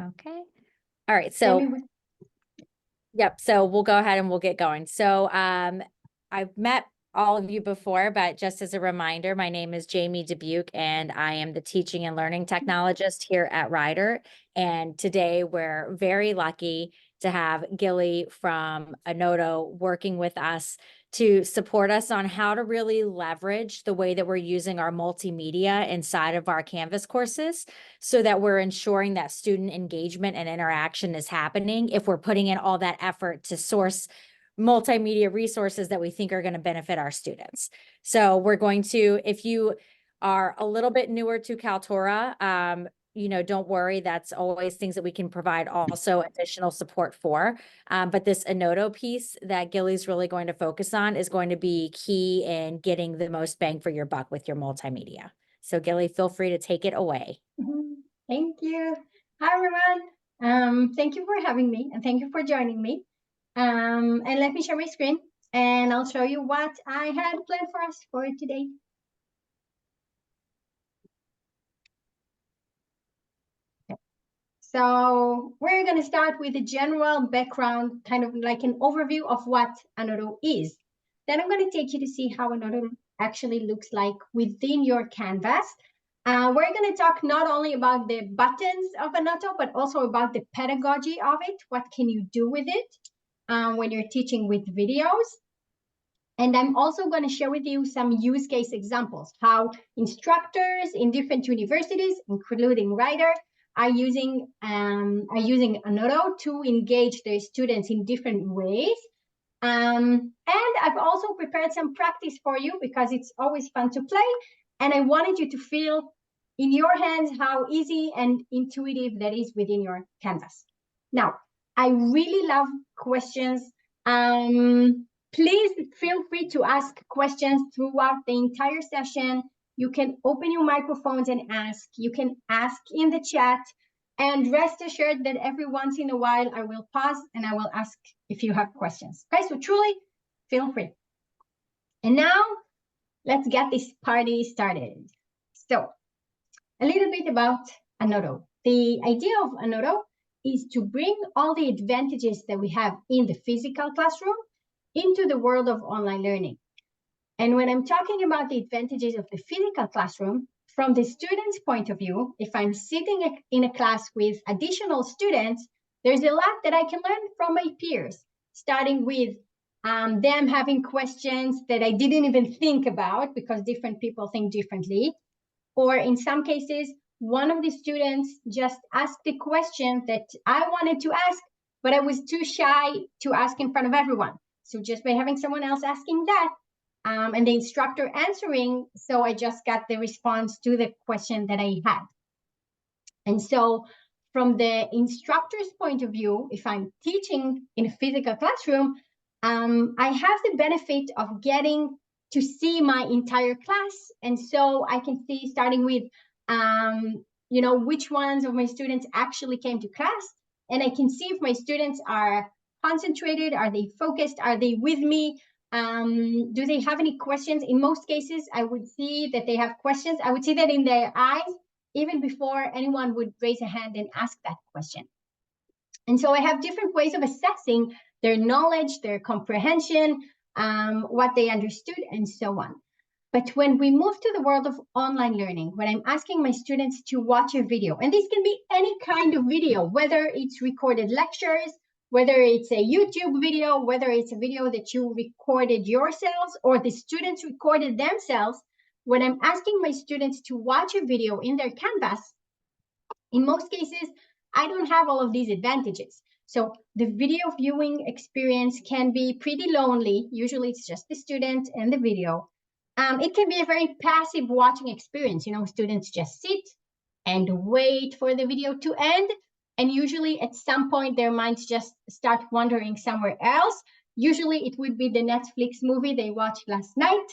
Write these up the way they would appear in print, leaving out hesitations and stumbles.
Okay. All right. Jamie, So, yep. So we'll go ahead and we'll get going. So, I've met all of you before, but just as a reminder, my name is Jamie Dubuque, and I am the teaching and learning technologist here at Ryder. And today we're very lucky to have Gili from Annoto working with us to support us on how to really leverage the way that we're using our multimedia inside of our Canvas courses so that we're ensuring that student engagement and interaction is happening if we're putting in all that effort to source multimedia resources that we think are going to benefit our students. So we're going to, if you are a little bit newer to Kaltura, don't worry, that's always things that we can provide also additional support for. But this Annoto piece that Gili's really going to focus on is going to be key in getting the most bang for your buck with your multimedia. So Gili, feel free to take it away. Thank you. Hi, everyone. Thank you for having me and thank you for joining me. And let me share my screen and I'll show you what I had planned for us for today. So we're going to start with a general background, kind of like an overview of what Annoto is. Then I'm going to take you to see how Annoto actually looks like within your Canvas. We're going to talk not only about the buttons of Annoto, but also about the pedagogy of it. What can you do with it when you're teaching with videos? And I'm also going to share with you some use case examples, how instructors in different universities, including Ryder, are using Annoto to engage their students in different ways. And I've also prepared some practice for you because it's always fun to play. And I wanted you to feel in your hands how easy and intuitive that is within your Canvas. Now, I really love questions. Please feel free to ask questions throughout the entire session. You can open your microphones and ask. You can ask in the chat. And rest assured that every once in a while, I will pause and I will ask if you have questions. Okay, so truly, feel free. And now, let's get this party started. So, a little bit about Annoto. The idea of Annoto is to bring all the advantages that we have in the physical classroom into the world of online learning. And when I'm talking about the advantages of the physical classroom, from the student's point of view, if I'm sitting in a class with additional students, there's a lot that I can learn from my peers, starting with them having questions that I didn't even think about because different people think differently. Or in some cases, one of the students just asked the question that I wanted to ask, but I was too shy to ask in front of everyone. So just by having someone else asking that, and the instructor answering, so I just got the response to the question that I had. And so from the instructor's point of view, if I'm teaching in a physical classroom, I have the benefit of getting to see my entire class. And so I can see, starting with, which ones of my students actually came to class. And I can see if my students are concentrated, are they focused, are they with me? Do they have any questions? In most cases, I would see that they have questions. I would see that in their eyes, even before anyone would raise a hand and ask that question. And so I have different ways of assessing their knowledge, their comprehension, what they understood, and so on. But when we move to the world of online learning, when I'm asking my students to watch a video, and this can be any kind of video, whether it's recorded lectures, whether it's a YouTube video, whether it's a video that you recorded yourselves or the students recorded themselves, when I'm asking my students to watch a video in their Canvas, in most cases, I don't have all of these advantages. So the video viewing experience can be pretty lonely. Usually it's just the student and the video. It can be a very passive watching experience. Students just sit and wait for the video to end. And usually at some point, their minds just start wandering somewhere else. Usually it would be the Netflix movie they watched last night.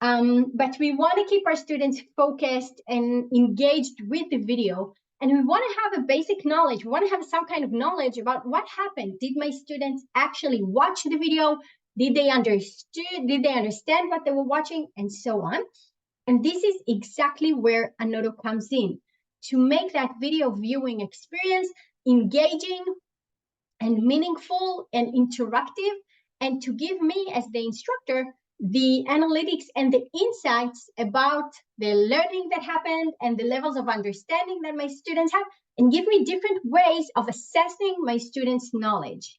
But we want to keep our students focused and engaged with the video. And we want to have a basic knowledge. We want to have some kind of knowledge about what happened. Did my students actually watch the video? Did they understand what they were watching? And so on. And this is exactly where Annoto comes in, to make that video viewing experience engaging and meaningful and interactive, and to give me as the instructor the analytics and the insights about the learning that happened and the levels of understanding that my students have, and give me different ways of assessing my students' knowledge.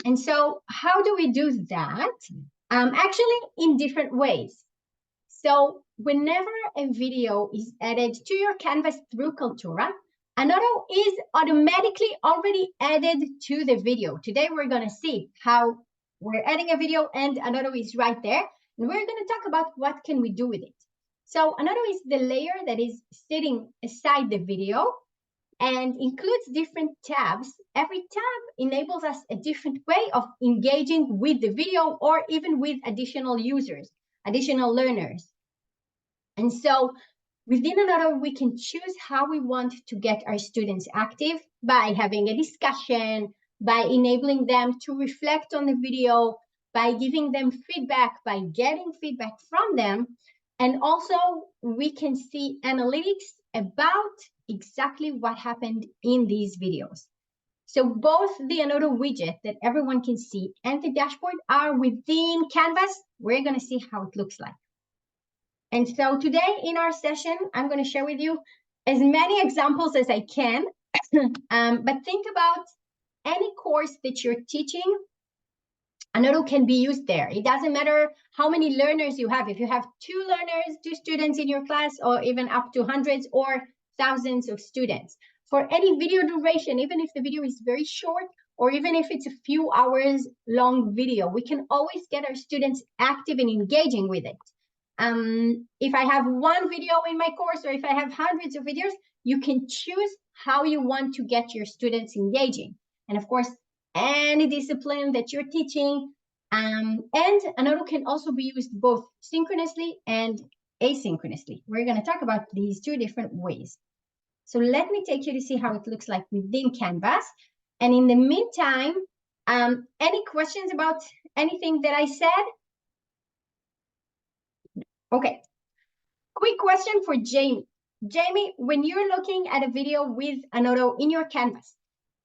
And so how do we do that? Actually, in different ways. So whenever a video is added to your Canvas through Kaltura, Annoto is automatically already added to the video. Today, we're going to see how we're adding a video and Annoto is right there. And we're going to talk about what can we do with it. So Annoto is the layer that is sitting aside the video and includes different tabs. Every tab enables us a different way of engaging with the video or even with additional users, additional learners. And so within Annoto, we can choose how we want to get our students active by having a discussion, by enabling them to reflect on the video, by giving them feedback, by getting feedback from them. And also, we can see analytics about exactly what happened in these videos. So both the Annoto widget that everyone can see and the dashboard are within Canvas. We're going to see how it looks like. And so today in our session, I'm going to share with you as many examples as I can. But think about any course that you're teaching. Annoto can be used there. It doesn't matter how many learners you have. If you have 2 learners, 2 students in your class, or even up to hundreds or thousands of students. For any video duration, even if the video is very short, or even if it's a few hours long video, we can always get our students active and engaging with it. If I have one video in my course, or if I have hundreds of videos, you can choose how you want to get your students engaging. And of course, any discipline that you're teaching, and Annoto can also be used both synchronously and asynchronously. We're going to talk about these 2 different ways. So let me take you to see how it looks like within Canvas. And in the meantime, any questions about anything that I said? Okay, quick question for Jamie. Jamie, when you're looking at a video with Annoto in your Canvas,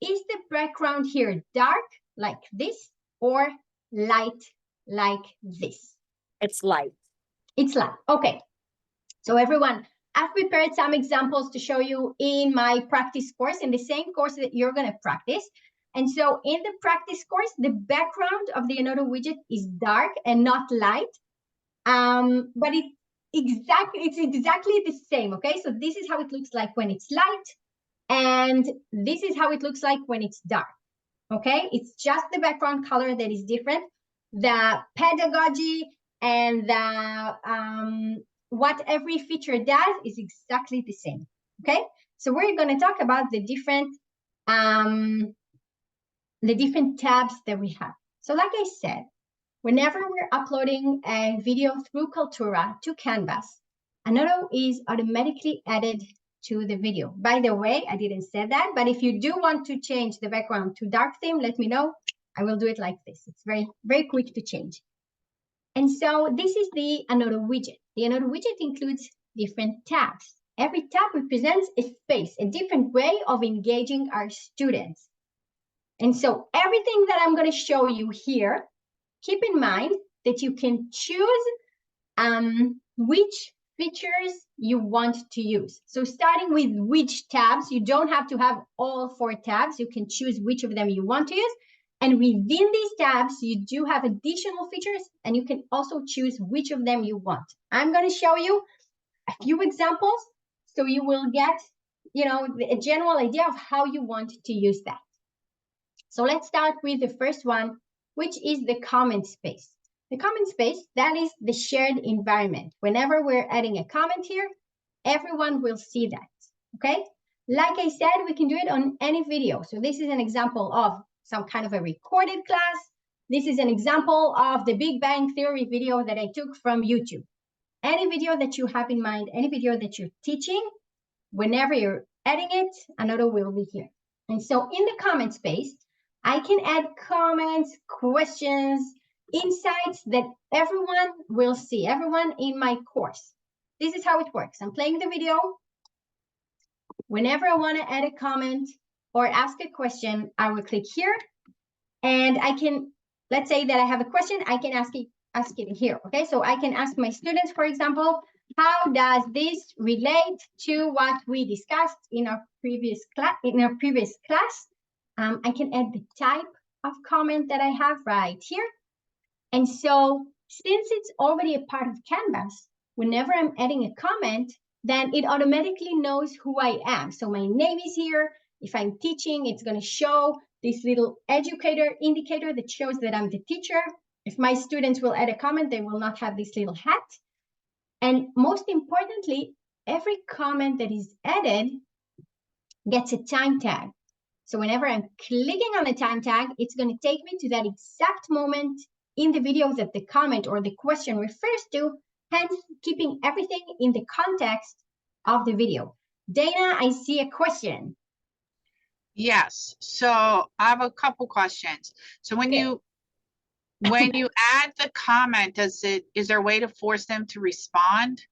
is the background here dark like this or light like this? It's light. It's light. Okay. So everyone, I've prepared some examples to show you in my practice course, in the same course that you're going to practice. And so in the practice course, the background of the Annoto widget is dark and not light. But it's exactly the same. Okay. So this is how it looks like when it's light. And this is how it looks like when it's dark, okay? It's just the background color that is different. The pedagogy and the what every feature does is exactly the same, okay? So we're going to talk about the different tabs that we have. So like I said, whenever we're uploading a video through Kaltura to Canvas, Annoto is automatically added to the video. By the way, I didn't say that, but if you do want to change the background to dark theme, let me know. I will do it like this. It's very, very quick to change. And so this is the Annoto widget. The Annoto widget includes different tabs. Every tab represents a space, a different way of engaging our students. And so everything that I'm going to show you here, keep in mind that you can choose which features you want to use. So starting with which tabs, you don't have to have all 4 tabs. You can choose which of them you want to use. And within these tabs, you do have additional features, and you can also choose which of them you want. I'm going to show you a few examples so you will get, a general idea of how you want to use that. So let's start with the first one, which is the comment space. The comment space, that is the shared environment. Whenever we're adding a comment here, everyone will see that, okay? Like I said, we can do it on any video. So this is an example of some kind of a recorded class. This is an example of the Big Bang Theory video that I took from YouTube. Any video that you have in mind, any video that you're teaching, whenever you're adding it, Annoto will be here. And so in the comment space, I can add comments, questions, insights that everyone will see, everyone in my course. This is how it works. I'm playing the video. whenever I want to add a comment or ask a question, I will click here, and I can, let's say that I have a question, I can ask it here. Okay, so I can ask my students, for example, how does this relate to what we discussed in our previous class? I can add the type of comment that I have right here. And so since it's already a part of Canvas, whenever I'm adding a comment, then it automatically knows who I am. So my name is here. If I'm teaching, it's going to show this little educator indicator that shows that I'm the teacher. If my students will add a comment, they will not have this little hat. And most importantly, every comment that is added gets a time tag. So whenever I'm clicking on a time tag, it's going to take me to that exact moment in the video that the comment or the question refers to, hence keeping everything in the context of the video. Dana, I see a question. Yes, so I have a couple questions. So when you add the comment, is there a way to force them to respond?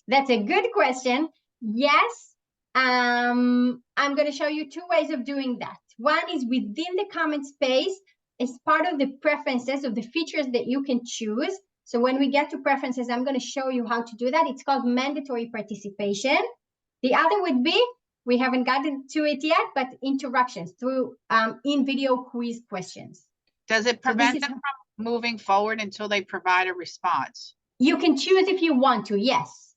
That's a good question. Yes. I'm going to show you two ways of doing that. One is within the comment space as part of the preferences of the features that you can choose. So when we get to preferences, I'm going to show you how to do that. It's called mandatory participation. The other would be, we haven't gotten to it yet, but interactions through in-video quiz questions. Does it prevent them from moving forward until they provide a response? You can choose if you want to, yes.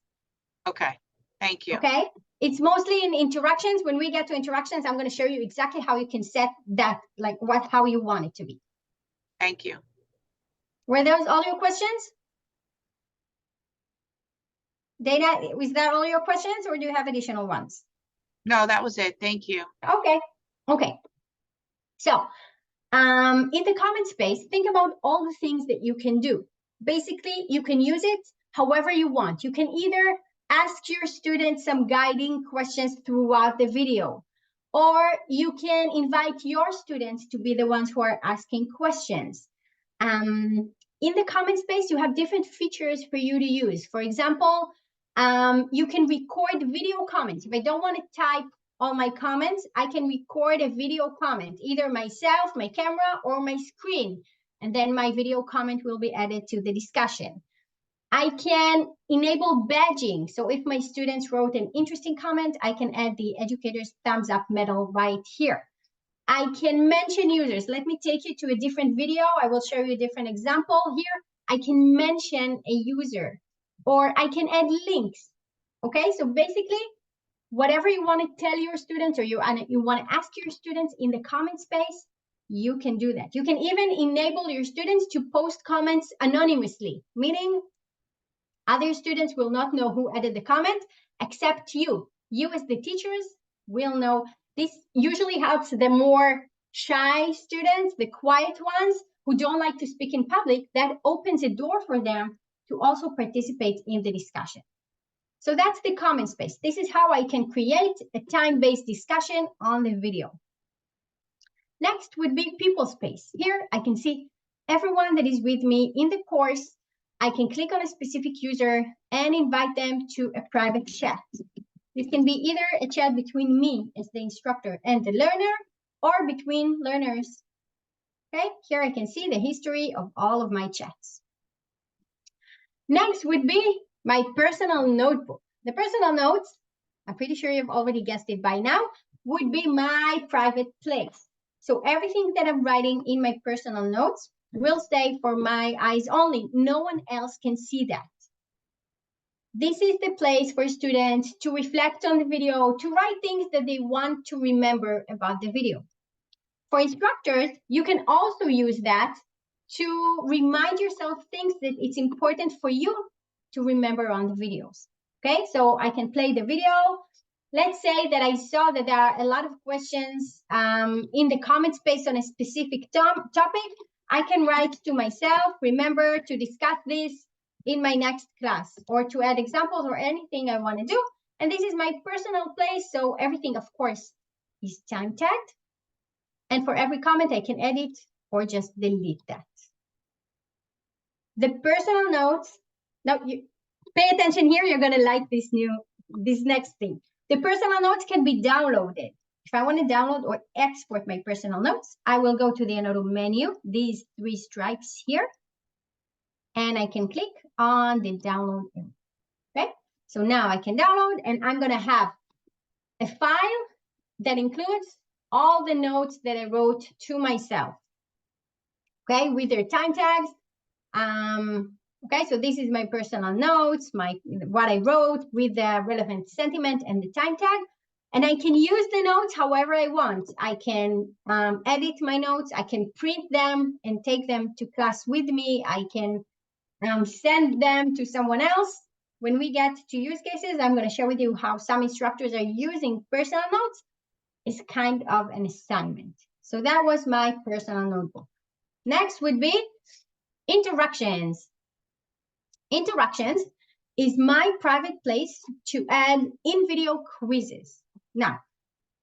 Okay, thank you. Okay, it's mostly in interactions. When we get to interactions, I'm going to show you exactly how you can set that, like how you want it to be. Thank you. Were those all your questions? Dana, was that all your questions, or do you have additional ones? No, that was it. Thank you. Okay. So in the comment space, think about all the things that you can do. Basically, you can use it however you want. You can either ask your students some guiding questions throughout the video, or you can invite your students to be the ones who are asking questions. In the comment space, you have different features for you to use. For example, you can record video comments. If I don't want to type all my comments, I can record a video comment, either myself, my camera, or my screen, and then my video comment will be added to the discussion. I can enable badging. So if my students wrote an interesting comment, I can add the educator's thumbs up medal right here. I can mention users. Let me take you to a different video. I will show you a different example here. I can mention a user, or I can add links. Okay, so basically, whatever you want to tell your students, or you want to ask your students in the comment space, you can do that. You can even enable your students to post comments anonymously, meaning other students will not know who added the comment except you. You as the teachers will know. This usually helps the more shy students, the quiet ones who don't like to speak in public. That opens a door for them to also participate in the discussion. So that's the comment space. This is how I can create a time-based discussion on the video. Next would be people space. Here I can see everyone that is with me in the course. I can click on a specific user and invite them to a private chat. This can be either a chat between me as the instructor and the learner, or between learners. Okay, here I can see the history of all of my chats. Next would be my personal notebook. The personal notes, I'm pretty sure you've already guessed it by now, would be my private place. So everything that I'm writing in my personal notes will stay for my eyes only. No one else can see that. This is the place for students to reflect on the video, to write things that they want to remember about the video. For instructors, you can also use that to remind yourself things that it's important for you to remember on the videos. Okay, so I can play the video. Let's say that I saw that there are a lot of questions in the comment space on a specific topic. I can write to myself, remember to discuss this in my next class, or to add examples or anything I want to do. And this is my personal place, so everything, of course, is time tagged. And for every comment, I can edit or just delete that. The personal notes, now you pay attention here, you're going to like this next thing. The personal notes can be downloaded. If I want to download or export my personal notes, I will go to the Annoto menu, these 3 stripes here, and I can click on the download. Okay, so now I can download, and I'm going to have a file that includes all the notes that I wrote to myself. Okay, with their time tags. Okay, so this is my personal notes, what I wrote with the relevant sentiment and the time tag. And I can use the notes however I want. I can edit my notes. I can print them and take them to class with me. I can send them to someone else. When we get to use cases, I'm going to share with you how some instructors are using personal notes. It's kind of an assignment. So that was my personal notebook. Next would be interactions. Interactions is my private place to add in-video quizzes. Now,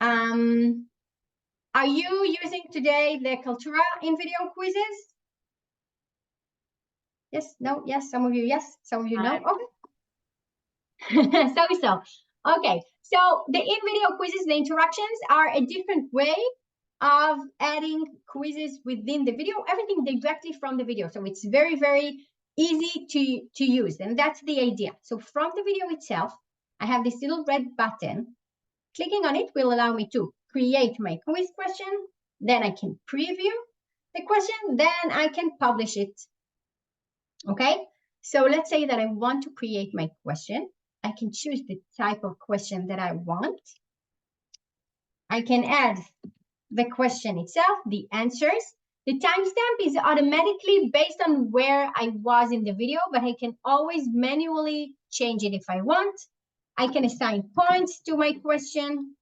are you using today the Kaltura in-video quizzes? Yes, no, yes, some of you yes, some of you no. Okay. So. Okay, so the in-video quizzes, the interactions are a different way of adding quizzes within the video, everything directly from the video. So it's very, very easy to use, and that's the idea. So from the video itself, I have this little red button. Clicking on it will allow me to create my quiz question. Then I can preview the question. Then I can publish it. Okay, so let's say that I want to create my question. I can choose the type of question that I want. I can add the question itself, the answers. The timestamp is automatically based on where I was in the video, but I can always manually change it if I want. I can assign points to my question.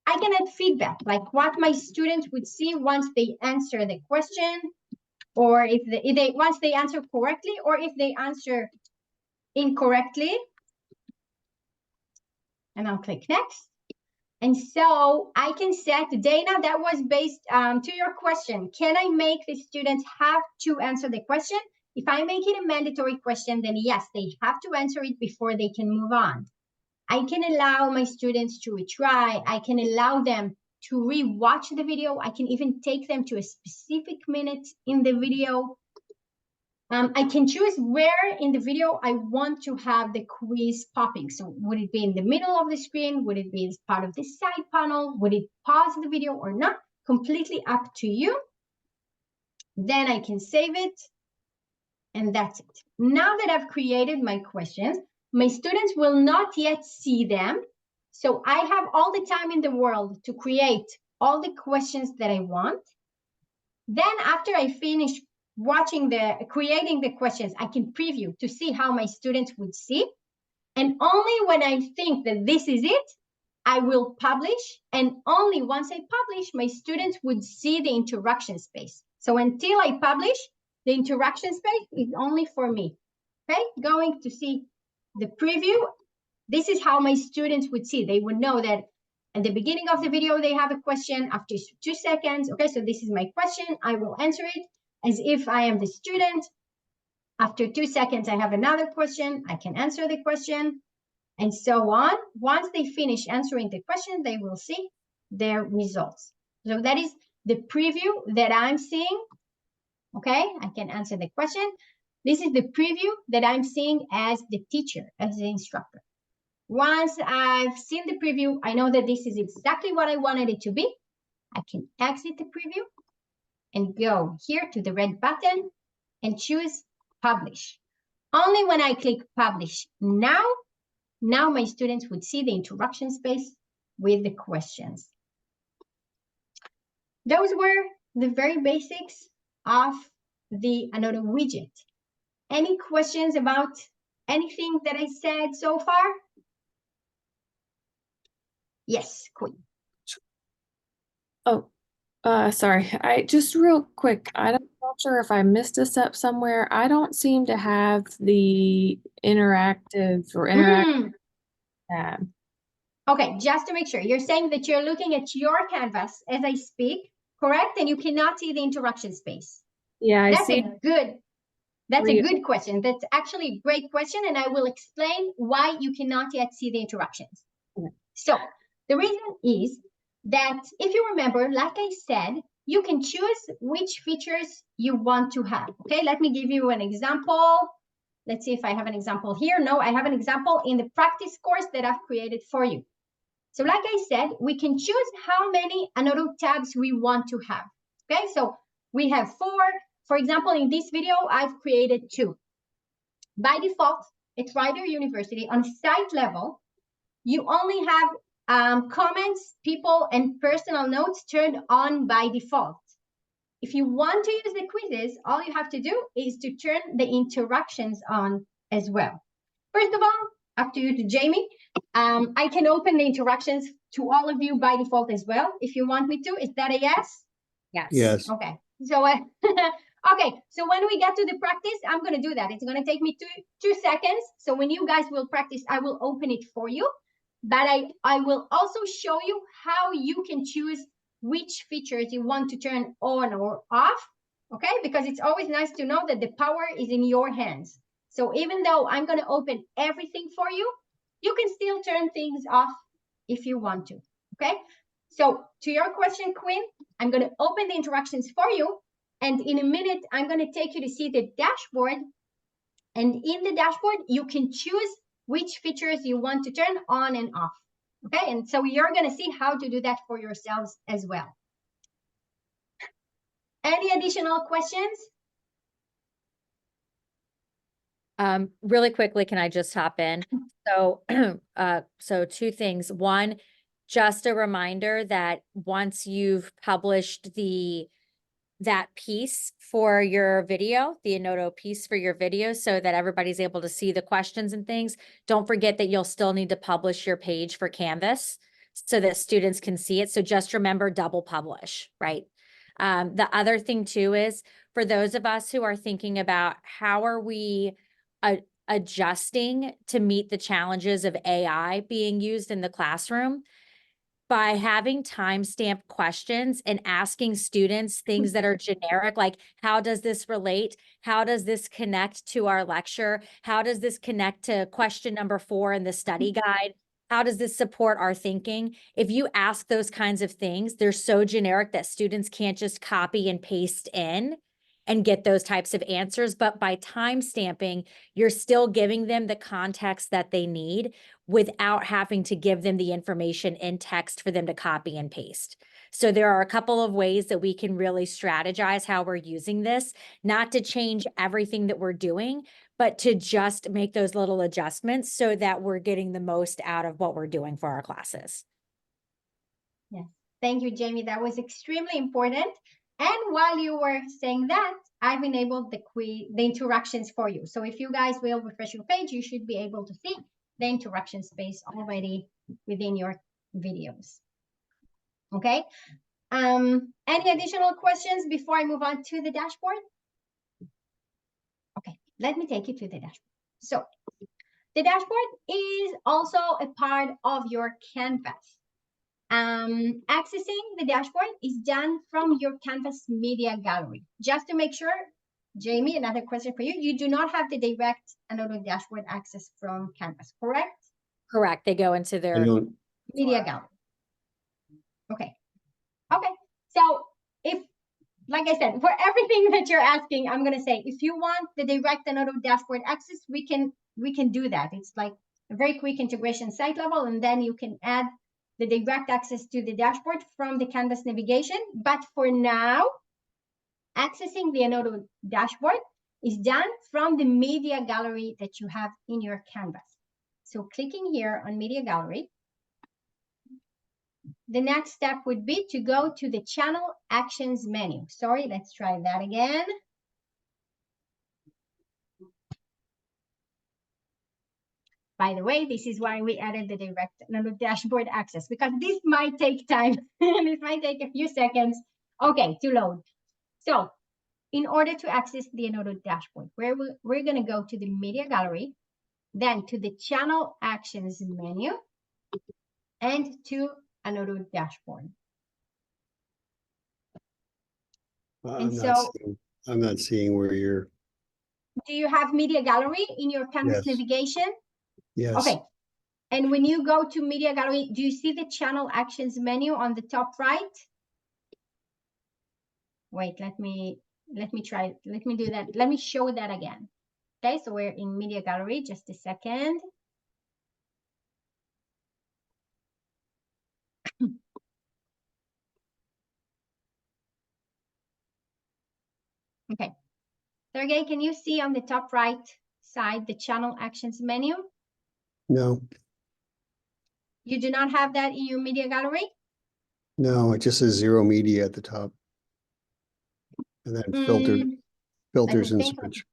I can add feedback, like what my students would see once they answer the question, or if they once they answer correctly, or if they answer incorrectly. And I'll click next. And so I can set data that was based to your question. Can I make the students have to answer the question? If I make it a mandatory question, then yes, they have to answer it before they can move on. I can allow my students to retry. I can allow them to re-watch the video. I can even take them to a specific minute in the video. I can choose where in the video I want to have the quiz popping. So would it be in the middle of the screen? Would it be as part of the side panel? Would it pause the video or not? Completely up to you. Then I can save it. And that's it. Now that I've created my questions, my students will not yet see them. So I have all the time in the world to create all the questions that I want. Then after I finish creating the questions, I can preview to see how my students would see. And only when I think that this is it, I will publish. And only once I publish, my students would see the interaction space. So until I publish, the interaction space is only for me. Okay, going to see the preview. This is how my students would see. They would know that at the beginning of the video, they have a question. After 2 seconds, okay, so this is my question. I will answer it as if I am the student. After 2 seconds, I have another question. I can answer the question, and so on. Once they finish answering the question, they will see their results. So that is the preview that I'm seeing. Okay, I can answer the question. This is the preview that I'm seeing as the teacher, as the instructor. Once I've seen the preview, I know that this is exactly what I wanted it to be. I can exit the preview and go here to the red button and choose publish. Only when I click publish now my students would see the interaction space with the questions. Those were the very basics of the Annoto widget. Any questions about anything that I said so far? Yes, Queen. Oh, sorry. I just real quick. I'm not sure if I missed a step somewhere. I don't seem to have the interactive or interactive tab. Okay, just to make sure, you're saying that you're looking at your canvas as I speak, correct? And you cannot see the interaction space. Yeah, I That's see. That's a good question. That's actually a great question, and I will explain why you cannot yet see the interactions. Okay. So the reason is that if you remember, like I said, you can choose which features you want to have. Okay, let me give you an example. Let's see if I have an example here. No, I have an example in the practice course that I've created for you. So like I said, we can choose how many Annoto tabs we want to have. Okay, so we have 4. For example, in this video, I've created 2. By default, at Rider University, on site level, you only have comments, people, and personal notes turned on by default. If you want to use the quizzes, all you have to do is to turn the interactions on as well. First of all, up to you, to Jamie. I can open the interactions to all of you by default as well, if you want me to. Is that a yes? Yes. Yes. Okay. So, okay. So when we get to the practice, I'm going to do that. It's going to take me two seconds. So when you guys will practice, I will open it for you. But I will also show you how you can choose which features you want to turn on or off. Okay. Because it's always nice to know that the power is in your hands. So even though I'm going to open everything for you, you can still turn things off if you want to. Okay. So to your question, Quinn, I'm going to open the interactions for you. And in a minute, I'm going to take you to see the dashboard. And in the dashboard, you can choose which features you want to turn on and off. Okay. And so you're going to see how to do that for yourselves as well. Any additional questions? Really quickly, can I just hop in? So, so 2 things. One, just a reminder that once you've published that piece for your video, the Annoto piece for your video, so that everybody's able to see the questions and things, don't forget that you'll still need to publish your page for Canvas so that students can see it. So just remember, double publish, right? The other thing too is, for those of us who are thinking about how are we adjusting to meet the challenges of AI being used in the classroom, by having timestamp questions and asking students things that are generic, like, how does this relate? How does this connect to our lecture? How does this connect to question number 4 in the study guide? How does this support our thinking? If you ask those kinds of things, they're so generic that students can't just copy and paste in and get those types of answers. But by timestamping, you're still giving them the context that they need without having to give them the information in text for them to copy and paste. So there are a couple of ways that we can really strategize how we're using this, not to change everything that we're doing, but to just make those little adjustments so that we're getting the most out of what we're doing for our classes. Yes. Thank you, Jamie. That was extremely important. And while you were saying that, I've enabled the interactions for you. So if you guys will refresh your page, you should be able to see the interaction space already within your videos. Okay. Any additional questions before I move on to the dashboard? Okay, let me take you to the dashboard. So the dashboard is also a part of your Canvas. Accessing the dashboard is done from your Canvas media gallery. Just to make sure, Jamie, another question for you. You do not have the direct Annoto dashboard access from Canvas, correct? Correct. They go into their media gallery. Okay. Okay. So if, like I said, for everything that you're asking, I'm going to say, if you want the direct Annoto dashboard access, we can do that. It's like a very quick integration site level, and then you can add the direct access to the dashboard from the Canvas navigation. But for now, accessing the Annoto dashboard is done from the media gallery that you have in your Canvas. So clicking here on media gallery, the next step would be to go to the channel actions menu. Sorry, let's try that again. By the way, this is why we added the direct Annoto dashboard access, because this might take time. This might take a few seconds. Okay, to load. So in order to access the Annoto dashboard, we're going to go to the media gallery, then to the channel actions menu, and to Annoto dashboard. I'm not seeing where you're. Do you have media gallery in your Canvas Yes. navigation? Yes. Okay. And when you go to Media Gallery, do you see the channel actions menu on the top right? Wait, let me try, let me do that. Let me show that again. Okay, so we're in Media Gallery, just a second. Okay, Sergey, can you see on the top right side the channel actions menu? No, You do not have that in your Media Gallery? no, it just says zero media at the top. And then Mm, filters and think- search.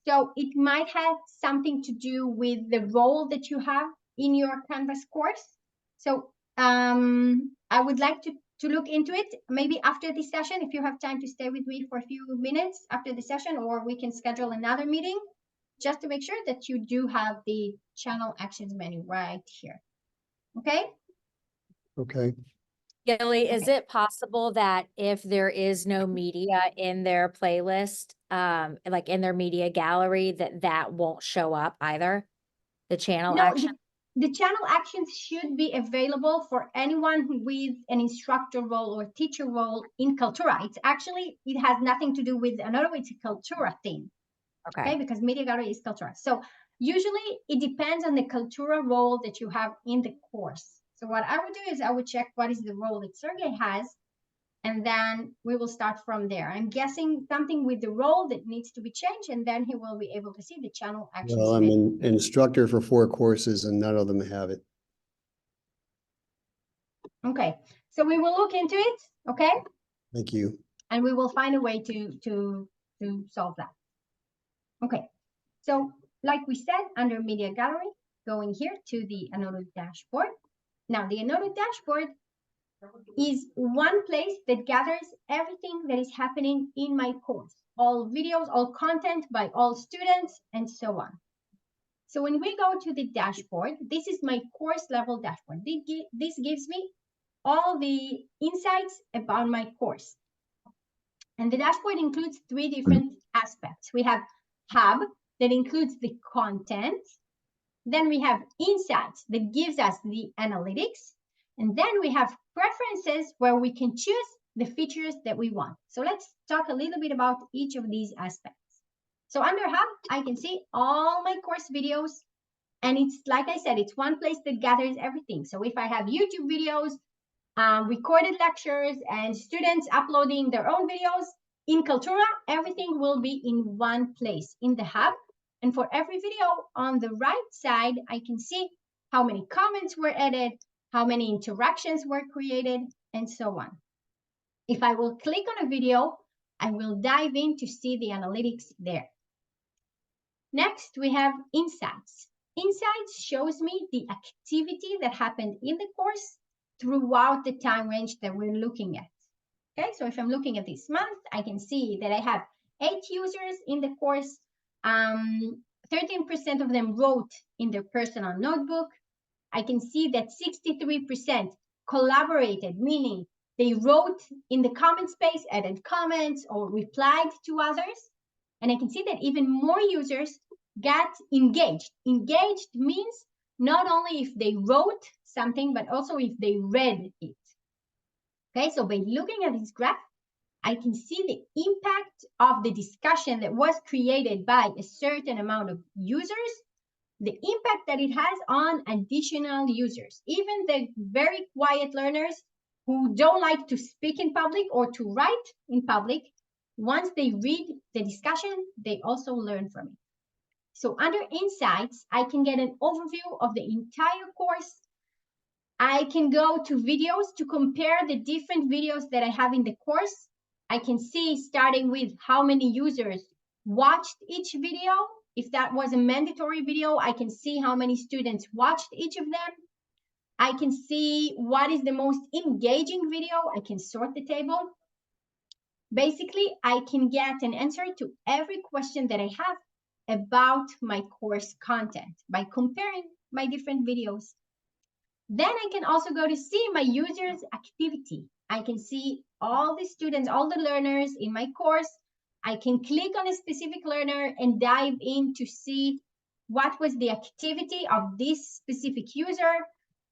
So it might have something to do with the role that you have in your Canvas course. So I would like to look into it, maybe after this session, if you have time to stay with me for a few minutes after the session, or we can schedule another meeting, just to make sure that you do have the channel actions menu right here. Okay? Okay, Gili, is it possible that if there is no media in their playlist, like in their media gallery, that won't show up either? The channel No, action? the channel actions should be available for anyone with an instructor role or teacher role in Kaltura. It's actually, it has nothing to do with Annoto, it's a Kaltura thing. Okay, because Media Gallery is Kaltura. So usually it depends on the Kaltura role that you have in the course. So what I would do is I would check what is the role that Sergey has, and then we will start from there. I'm guessing something with the role that needs to be changed, and then he will be able to see the channel actions. well, I'm an instructor for 4 courses and none of them have it. Okay, so we will look into it, okay? Thank you. And we will find a way to solve that. Okay, so like we said, under Media Gallery, going here to the Annoto dashboard. Now, the Annoto dashboard is one place that gathers everything that is happening in my course, all videos, all content by all students, and so on. So when we go to the dashboard, this is my course level dashboard. This gives me all the insights about my course. And the dashboard includes 3 different aspects. We have Hub that includes the content. Then we have Insights that gives us the analytics. And then we have Preferences where we can choose the features that we want. So let's talk a little bit about each of these aspects. So under Hub, I can see all my course videos. And it's, like I said, it's one place that gathers everything. So if I have YouTube videos, recorded lectures, and students uploading their own videos in Kaltura, everything will be in one place in the Hub. And for every video on the right side, I can see how many comments were added, how many interactions were created, and so on. If I will click on a video, I will dive in to see the analytics there. Next, we have Insights. Insights shows me the activity that happened in the course throughout the time range that we're looking at. Okay, so if I'm looking at this month, I can see that I have 8 users in the course. 13% of them wrote in their personal notebook. I can see that 63% collaborated, meaning they wrote in the comment space, added comments, or replied to others. And I can see that even more users got engaged. Engaged means not only if they wrote something, but also if they read it. Okay, so by looking at this graph, I can see the impact of the discussion that was created by a certain amount of users, the impact that it has on additional users, even the very quiet learners who don't like to speak in public or to write in public. Once they read the discussion, they also learn from it. So under Insights, I can get an overview of the entire course. I can go to videos to compare the different videos that I have in the course. I can see, starting with how many users watched each video. If that was a mandatory video, I can see how many students watched each of them. I can see what is the most engaging video. I can sort the table. Basically, I can get an answer to every question that I have about my course content by comparing my different videos. Then I can also go to see my users' activity. I can see all the students, all the learners in my course. I can click on a specific learner and dive in to see what was the activity of this specific user.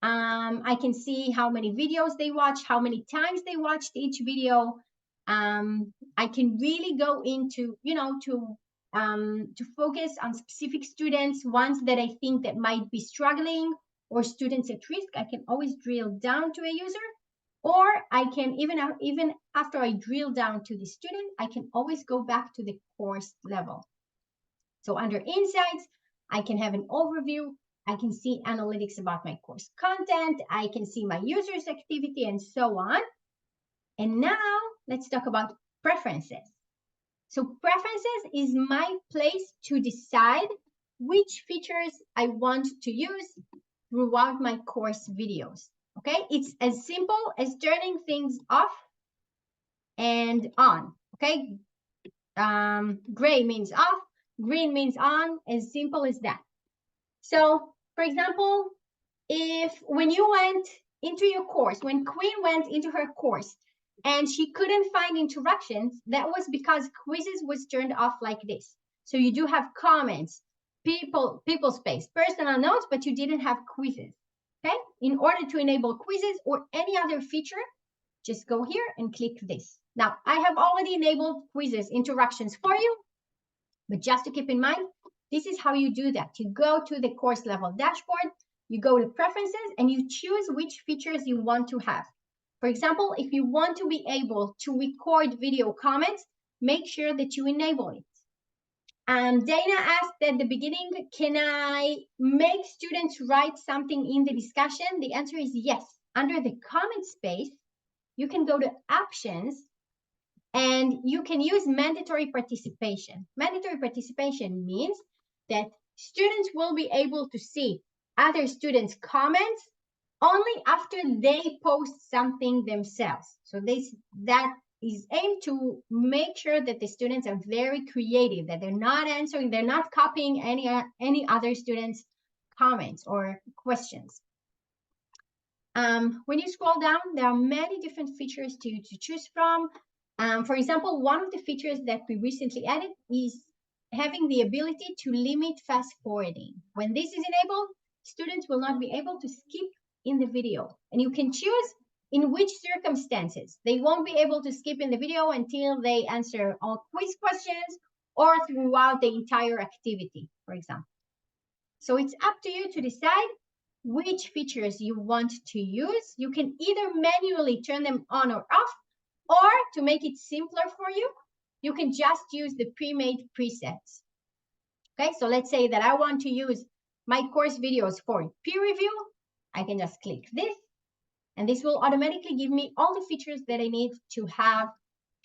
I can see how many videos they watched, how many times they watched each video. I can really go into, to focus on specific students, ones that I think that might be struggling or students at risk. I can always drill down to a user, or I can, even after I drill down to the student, I can always go back to the course level. So under Insights, I can have an overview. I can see analytics about my course content. I can see my users' activity and so on. And now let's talk about preferences. So preferences is my place to decide which features I want to use throughout my course videos. Okay, it's as simple as turning things off and on. Okay, gray means off, green means on, as simple as that. So, for example, when you went into your course, when Queen went into her course and she couldn't find interactions, that was because quizzes was turned off like this. So you do have comments, people space, personal notes, but you didn't have quizzes. Okay, in order to enable quizzes or any other feature, just go here and click this. Now, I have already enabled quizzes, interactions for you, but just to keep in mind, this is how you do that. You go to the course level dashboard, you go to preferences, and you choose which features you want to have. For example, if you want to be able to record video comments, make sure that you enable it. Dana asked at the beginning, can I make students write something in the discussion? The answer is yes. Under the comment space, you can go to options and you can use mandatory participation. Mandatory participation means that students will be able to see other students' comments only after they post something themselves. So that is aimed to make sure that the students are very creative, that they're not answering, they're not copying any other students' comments or questions. When you scroll down, there are many different features to choose from. For example, one of the features that we recently added is having the ability to limit fast forwarding. When this is enabled, students will not be able to skip in the video. And you can choose in which circumstances. They won't be able to skip in the video until they answer all quiz questions or throughout the entire activity, for example. So it's up to you to decide which features you want to use. You can either manually turn them on or off, or to make it simpler for you, you can just use the pre-made presets. Okay, so let's say that I want to use my course videos for peer review. I can just click this, and this will automatically give me all the features that I need to have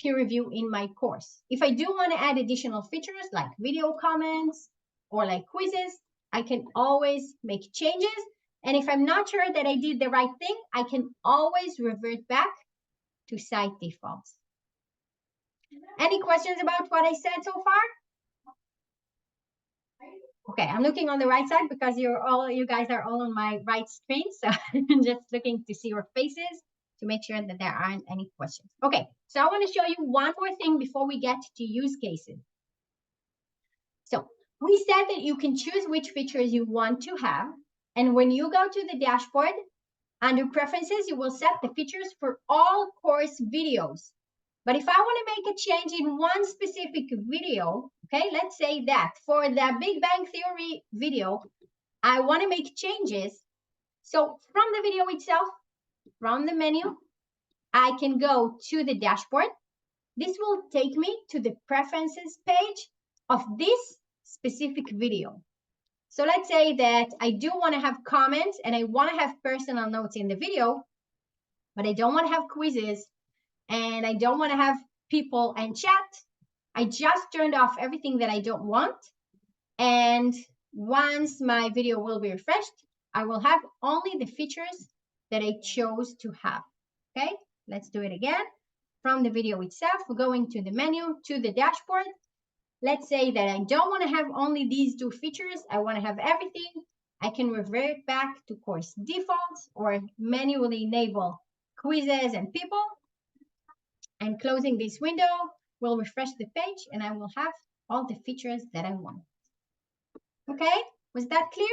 peer review in my course. If I do want to add additional features like video comments or like quizzes, I can always make changes. And if I'm not sure that I did the right thing, I can always revert back to site defaults. Any questions about what I said so far? Okay, I'm looking on the right side because you guys are all on my right screen. So I'm just looking to see your faces to make sure that there aren't any questions. Okay, so I want to show you one more thing before we get to use cases. So we said that you can choose which features you want to have. And when you go to the dashboard, under preferences, you will set the features for all course videos. But if I want to make a change in one specific video, okay, let's say that for the Big Bang Theory video, I want to make changes. So from the video itself, from the menu, I can go to the dashboard. This will take me to the preferences page of this specific video. So let's say that I do want to have comments and I want to have personal notes in the video, but I don't want to have quizzes and I don't want to have people and chat. I just turned off everything that I don't want. And once my video will be refreshed, I will have only the features that I chose to have. Okay, let's do it again. From the video itself, we're going to the menu, to the dashboard. Let's say that I don't want to have only these two features. I want to have everything. I can revert back to course defaults or manually enable quizzes and people. And closing this window will refresh the page and I will have all the features that I want. Okay, Was that clear?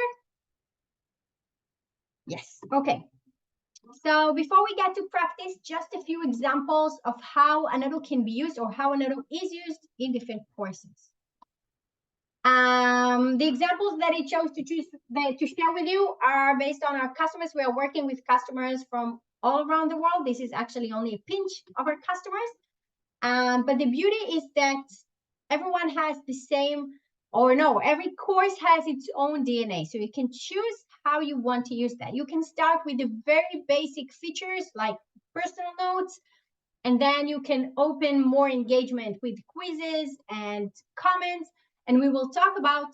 Yes, okay. So before we get to practice, just a few examples of how Annoto can be used or how Annoto is used in different courses. The examples that I chose to share with you are based on our customers. We are working with customers from all around the world. This is actually only a pinch of our customers. But the beauty is that everyone has the same, or no, every course has its own DNA. So you can choose how you want to use that. You can start with the very basic features like personal notes, and then you can open more engagement with quizzes and comments. And we will talk about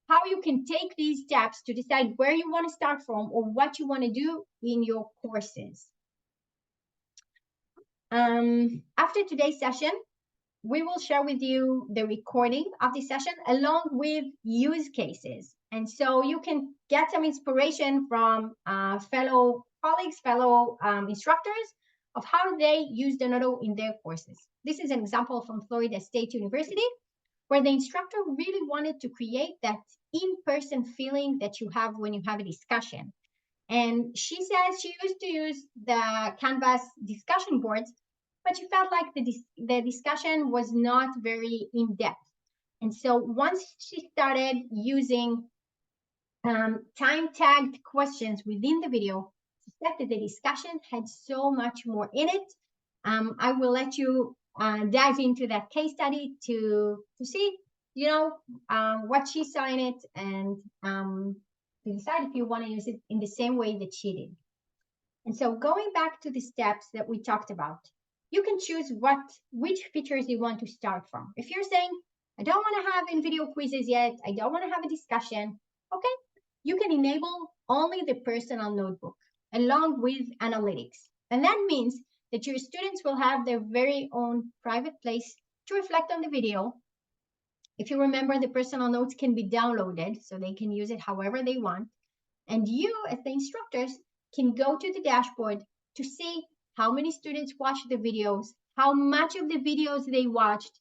how you can take these steps to decide where you want to start from or what you want to do in your courses. After today's session, we will share with you the recording of the session along with use cases. And so you can get some inspiration from fellow colleagues, fellow instructors of how they use the Annoto in their courses. This is an example from Florida State University, where the instructor really wanted to create that in-person feeling that you have when you have a discussion. And she says she used to use the Canvas discussion boards, but she felt like the discussion was not very in-depth. And so once she started using time-tagged questions within the video, she said that the discussion had so much more in it. I will let you dive into that case study to see, what she saw in it, and to decide if you want to use it in the same way that she did. And so going back to the steps that we talked about, you can choose which features you want to start from. If you're saying, I don't want to have in-video quizzes yet, I don't want to have a discussion, okay, you can enable only the personal notebook along with analytics. And that means that your students will have their very own private place to reflect on the video. If you remember, the personal notes can be downloaded, so they can use it however they want. And you, as the instructors, can go to the dashboard to see how many students watched the videos, how much of the videos they watched,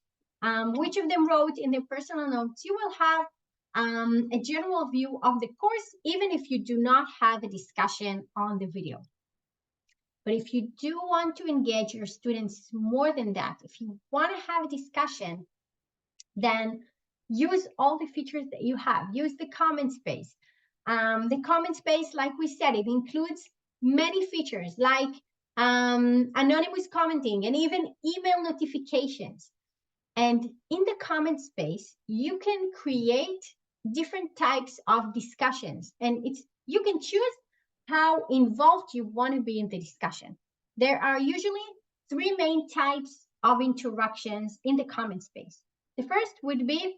which of them wrote in their personal notes. You will have a general view of the course, even if you do not have a discussion on the video. But if you do want to engage your students more than that, if you want to have a discussion, then use all the features that you have. Use the comment space. The comment space, like we said, it includes many features like anonymous commenting and even email notifications. And in the comment space, you can create different types of discussions, and you can choose how involved you want to be in the discussion. There are usually 3 main types of interactions in the comment space. The first would be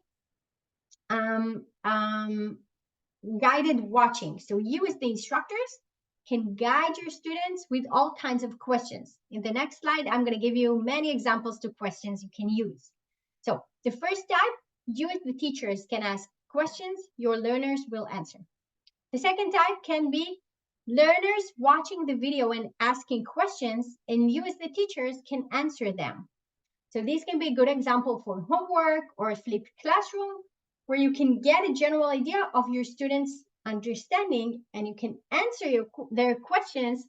guided watching. So you, as the instructors, can guide your students with all kinds of questions. In the next slide, I'm going to give you many examples to questions you can use. So the first type, you as the teachers can ask questions, your learners will answer. The second type can be learners watching the video and asking questions, and you as the teachers can answer them. So this can be a good example for homework or a flipped classroom, where you can get a general idea of your students' understanding, and you can answer their questions,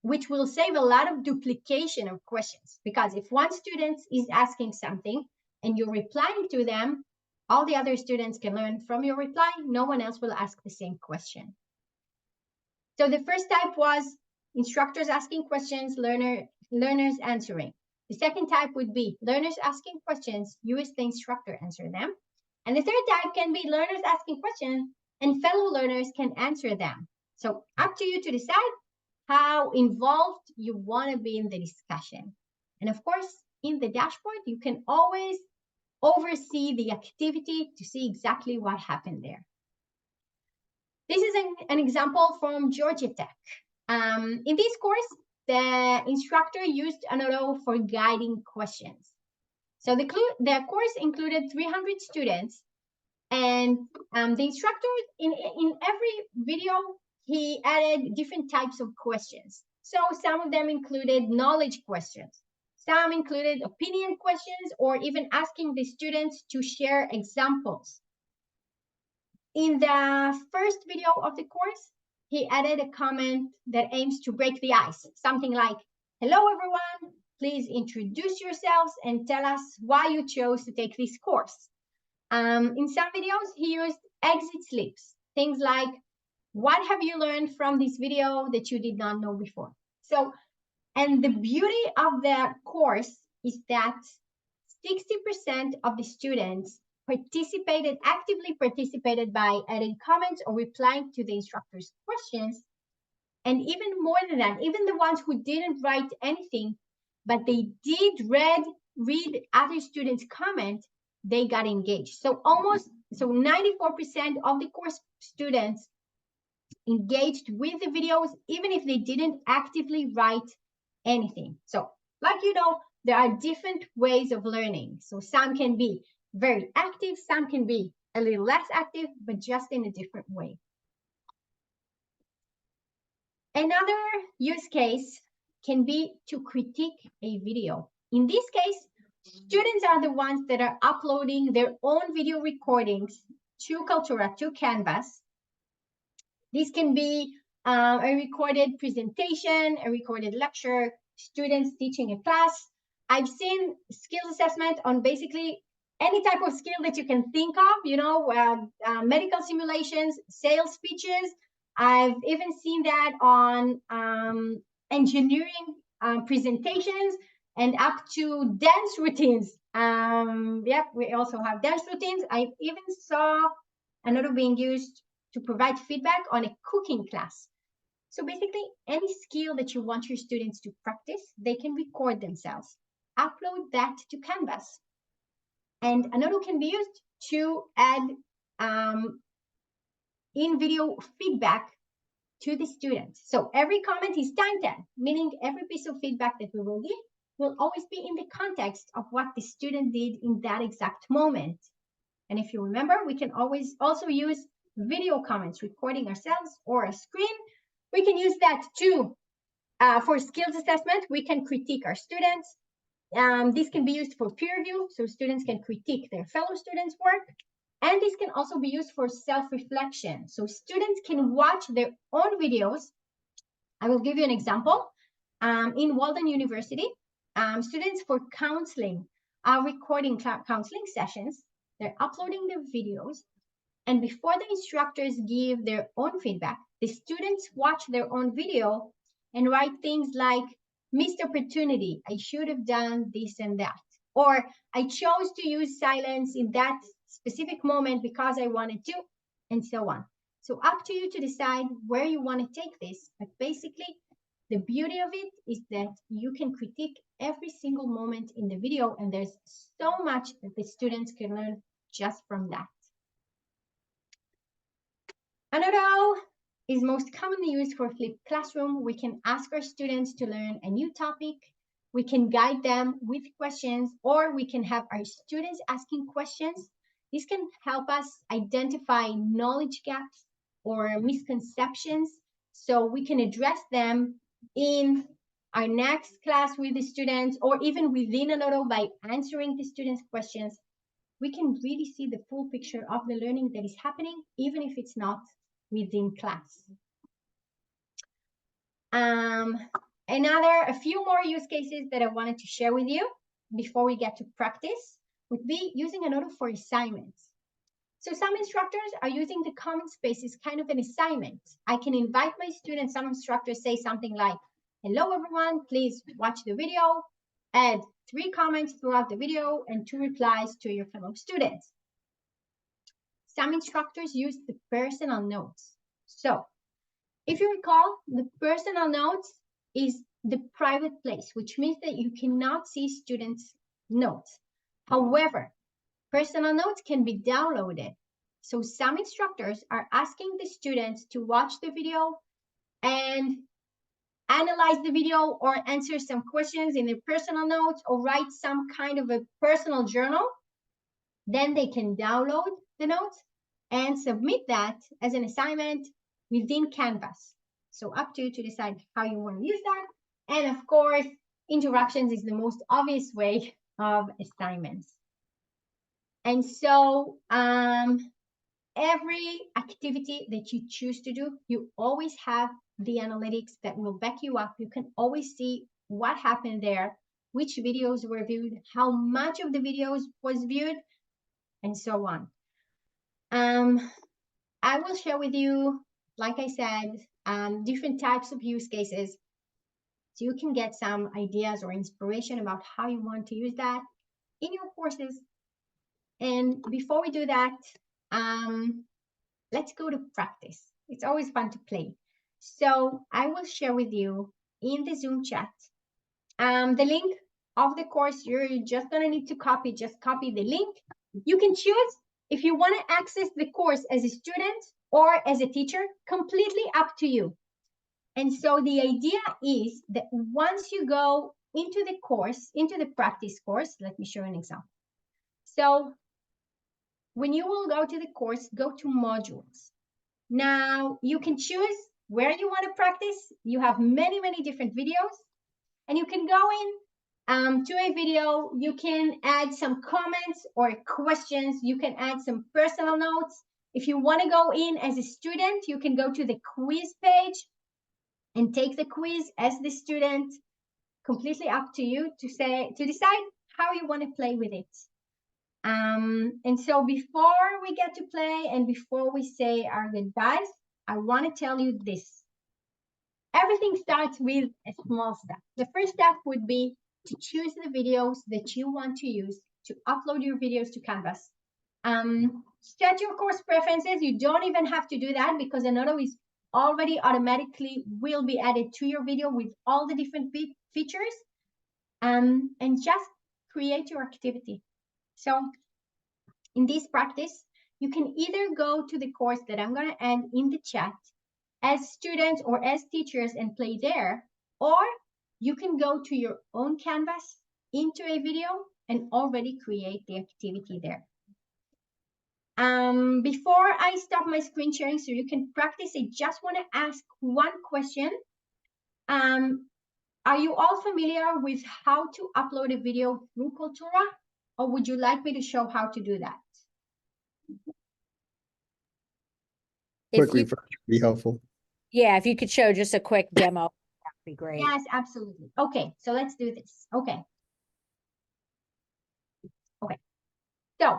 which will save a lot of duplication of questions. Because if one student is asking something and you're replying to them, all the other students can learn from your reply. No one else will ask the same question. So the first type was instructors asking questions, learners answering. The second type would be learners asking questions, you as the instructor answer them. And the third type can be learners asking questions and fellow learners can answer them. So up to you to decide how involved you want to be in the discussion. And of course, in the dashboard, you can always oversee the activity to see exactly what happened there. This is an example from Georgia Tech. In this course, the instructor used Annoto for guiding questions. So the course included 300 students, and the instructor, in every video, he added different types of questions. So some of them included knowledge questions. Some included opinion questions, or even asking the students to share examples. In the first video of the course, he added a comment that aims to break the ice. Something like, hello, everyone. Please introduce yourselves and tell us why you chose to take this course. In some videos, he used exit slips. Things like, what have you learned from this video that you did not know before? So, and the beauty of the course is that 60% of the students actively participated by adding comments or replying to the instructor's questions. And even more than that, even the ones who didn't write anything, but they did read other students' comment, they got engaged. So 94% of the course students engaged with the videos, even if they didn't actively write anything. So, like there are different ways of learning. So some can be very active, some can be a little less active, but just in a different way. Another use case can be to critique a video. In this case, students are the ones that are uploading their own video recordings to Kaltura, to Canvas. This can be a recorded presentation, a recorded lecture, students teaching a class. I've seen skills assessment on basically any type of skill that you can think of, medical simulations, sales pitches. I've even seen that on engineering presentations and up to dance routines. We also have dance routines. I even saw Annoto being used to provide feedback on a cooking class. So basically, any skill that you want your students to practice, they can record themselves, upload that to Canvas. And Annoto can be used to add in-video feedback to the students. So every comment is time-stamped, meaning every piece of feedback that we will give will always be in the context of what the student did in that exact moment. And if you remember, we can always also use video comments, recording ourselves or a screen. We can use that too for skills assessment. We can critique our students. This can be used for peer review, so students can critique their fellow students' work. And this can also be used for self-reflection. So students can watch their own videos. I will give you an example. In Walden University, students for counseling are recording counseling sessions. They're uploading their videos. And before the instructors give their own feedback, the students watch their own video and write things like, missed opportunity, I should have done this and that. Or I chose to use silence in that specific moment because I wanted to, and so on. So up to you to decide where you want to take this. But basically, the beauty of it is that you can critique every single moment in the video, and there's so much that the students can learn just from that. Annoto is most commonly used for flipped classroom. We can ask our students to learn a new topic. We can guide them with questions, or we can have our students asking questions. This can help us identify knowledge gaps or misconceptions, so we can address them in our next class with the students, or even within Annoto by answering the students' questions. We can really see the full picture of the learning that is happening, even if it's not within class. A few more use cases that I wanted to share with you before we get to practice would be using Annoto for assignments. So some instructors are using the comment space as kind of an assignment. I can invite my students, some instructors say something like, hello everyone, please watch the video, add 3 comments throughout the video and 2 replies to your fellow students. Some instructors use the personal notes. So if you recall, the personal notes is the private place, which means that you cannot see students' notes. However, personal notes can be downloaded. So some instructors are asking the students to watch the video and analyze the video or answer some questions in their personal notes or write some kind of a personal journal. Then they can download the notes and submit that as an assignment within Canvas. So up to you to decide how you want to use that. And of course, interactions is the most obvious way of assignments. And so every activity that you choose to do, you always have the analytics that will back you up. You can always see what happened there, which videos were viewed, how much of the videos was viewed, and so on. I will share with you, like I said, different types of use cases, so you can get some ideas or inspiration about how you want to use that in your courses. And before we do that, let's go to practice. It's always fun to play. So I will share with you in the Zoom chat the link of the course. You're just gonna need to copy, just copy the link. You can choose if you want to access the course as a student or as a teacher, completely up to you. And so the idea is that once you go into the course, into the practice course, let me show you an example. So when you will go to the course, go to modules. Now you can choose where you want to practice. You have many, many different videos, and you can go in to a video. You can add some comments or questions. You can add some personal notes. If you want to go in as a student, you can go to the quiz page and take the quiz as the student. Completely up to you to decide how you want to play with it. And so before we get to play and before we say our goodbyes, I want to tell you this. Everything starts with a small step. The first step would be to choose the videos that you want to use, to upload your videos to Canvas. Set your course preferences. You don't even have to do that because Annoto is already automatically will be added to your video with all the different features. And just create your activity. So in this practice, you can either go to the course that I'm going to add in the chat as students or as teachers and play there, or you can go to your own Canvas into a video and already create the activity there. Before I stop my screen sharing so you can practice, I just want to ask one question. Are you all familiar with how to upload a video through Kaltura, or would you like me to show how to do that? Quick refresh would be helpful. Yeah, if you could show just a quick demo, that'd be great. Yes, absolutely. Okay, so let's do this. Okay. So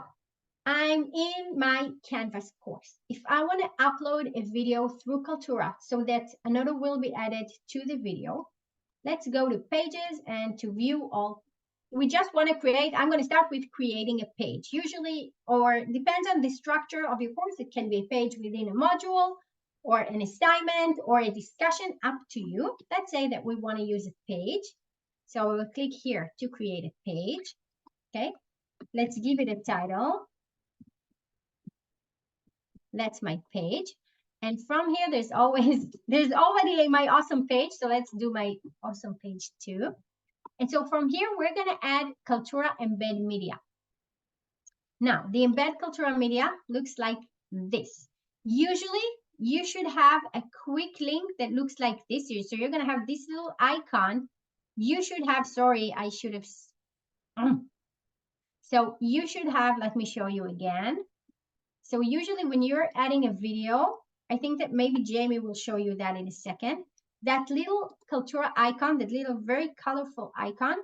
I'm in my Canvas course. If I want to upload a video through Kaltura so that Annoto will be added to the video, let's go to pages and to view all. We just want to create, I'm going to start with creating a page. Usually, or depends on the structure of your course, it can be a page within a module or an assignment or a discussion, up to you. Let's say that we want to use a page. So we'll click here to create a page. Okay, let's give it a title. That's my page. And from here, there's already my awesome page. So let's do my awesome page too. And so from here, we're going to add Kaltura Embed Media. Now, the Embed Kaltura Media looks like this. Usually, you should have a quick link that looks like this here. So you're going to have this little icon. You should have, sorry, I should have. So you should have, let me show you again. So usually when you're adding a video, I think that maybe Jamie will show you that in a second. That little Kaltura icon, that little very colorful icon,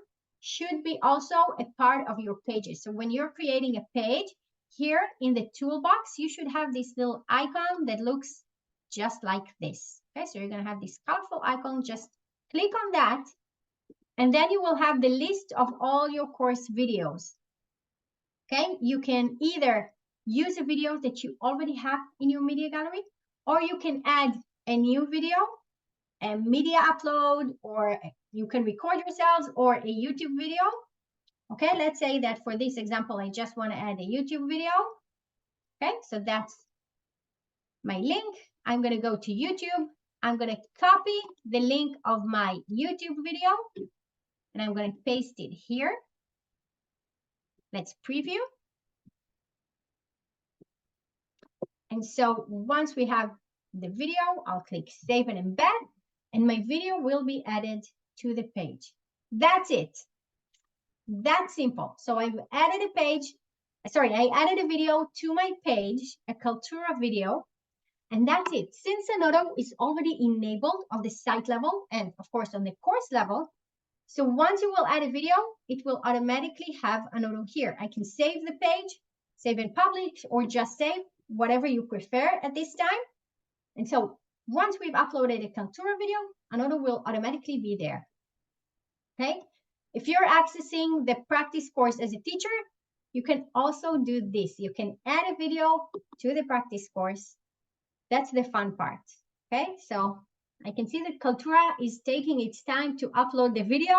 should be also a part of your pages. So when you're creating a page, here in the toolbox, you should have this little icon that looks just like this. Okay, so you're going to have this colorful icon. Just click on that, and then you will have the list of all your course videos. Okay, you can either use a video that you already have in your media gallery, or you can add a new video, a media upload, or you can record yourselves or a YouTube video. Okay, let's say that for this example, I just want to add a YouTube video. Okay, so that's my link. I'm going to go to YouTube. I'm going to copy the link of my YouTube video, and I'm going to paste it here. Let's preview. And so once we have the video, I'll click Save and Embed, and my video will be added to the page. That's it. That's simple. So I've added a page, sorry, I added a video to my page, a Kaltura video, and that's it. Since Annoto is already enabled on the site level and of course on the course level, so once you will add a video, it will automatically have Annoto here. I can save the page, save and publish, or just save, whatever you prefer at this time. And so once we've uploaded a Kaltura video, Annoto will automatically be there. Okay? If you're accessing the practice course as a teacher, you can also do this. You can add a video to the practice course. That's the fun part. Okay, so I can see that Kaltura is taking its time to upload the video,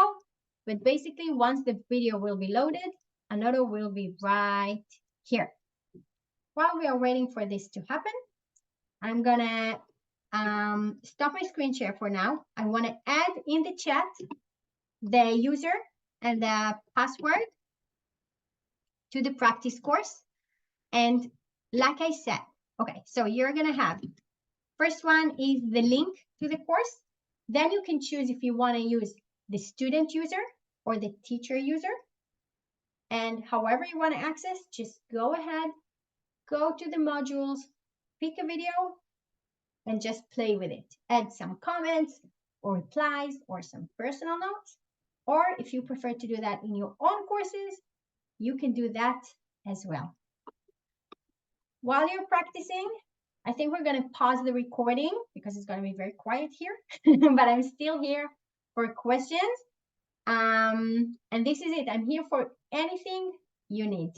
but basically once the video will be loaded, Annoto will be right here. While we are waiting for this to happen, I'm gonna stop my screen share for now. I want to add in the chat the user and the password to the practice course. And like I said, okay, so you're gonna have, first one is the link to the course. Then you can choose if you want to use the student user or the teacher user. And however you want to access, just go ahead, go to the modules, pick a video, and just play with it. Add some comments or replies or some personal notes. Or if you prefer to do that in your own courses, you can do that as well. While you're practicing, I think we're going to pause the recording because it's going to be very quiet here, but I'm still here for questions. And this is it. I'm here for anything you need.